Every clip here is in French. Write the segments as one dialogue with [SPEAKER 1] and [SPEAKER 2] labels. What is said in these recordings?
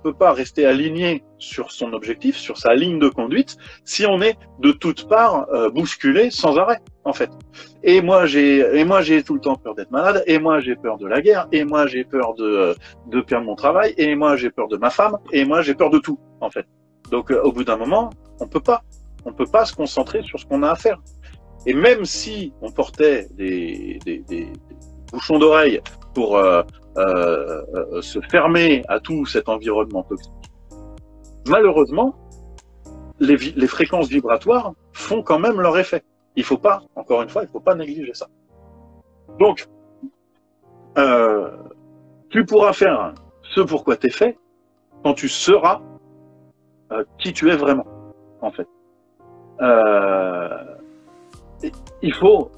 [SPEAKER 1] peut pas rester aligné sur son objectif, sur sa ligne de conduite, si on est de toutes parts bousculé sans arrêt, en fait. Et moi j'ai tout le temps peur d'être malade, et moi j'ai peur de la guerre, et moi j'ai peur de perdre mon travail, et moi j'ai peur de ma femme, et moi j'ai peur de tout, en fait. Donc au bout d'un moment, on peut pas se concentrer sur ce qu'on a à faire. Et même si on portait des bouchons d'oreille pour se fermer à tout cet environnement toxique, malheureusement, les fréquences vibratoires font quand même leur effet. Il faut pas, encore une fois, il faut pas négliger ça. Donc, tu pourras faire ce pourquoi t'es fait quand tu seras qui tu es vraiment, en fait. Il faut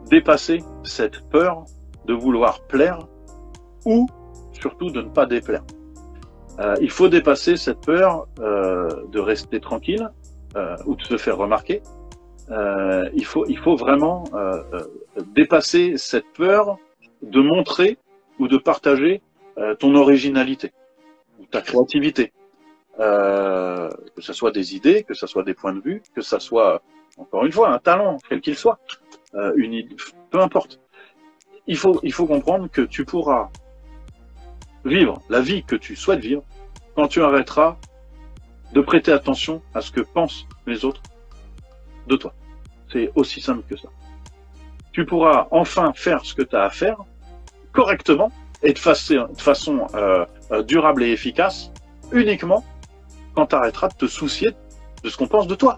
[SPEAKER 1] dépasser cette peur de vouloir plaire ou surtout de ne pas déplaire. Il faut dépasser cette peur de rester tranquille ou de se faire remarquer. Il faut vraiment dépasser cette peur de montrer ou de partager ton originalité ou ta créativité. Que ce soit des idées, que ce soit des points de vue, que ce soit, encore une fois, un talent, quel qu'il soit, une idée, peu importe. Il faut comprendre que tu pourras vivre la vie que tu souhaites vivre quand tu arrêteras de prêter attention à ce que pensent les autres de toi. C'est aussi simple que ça. Tu pourras enfin faire ce que tu as à faire correctement et de façon durable et efficace uniquement quand tu arrêteras de te soucier de ce qu'on pense de toi.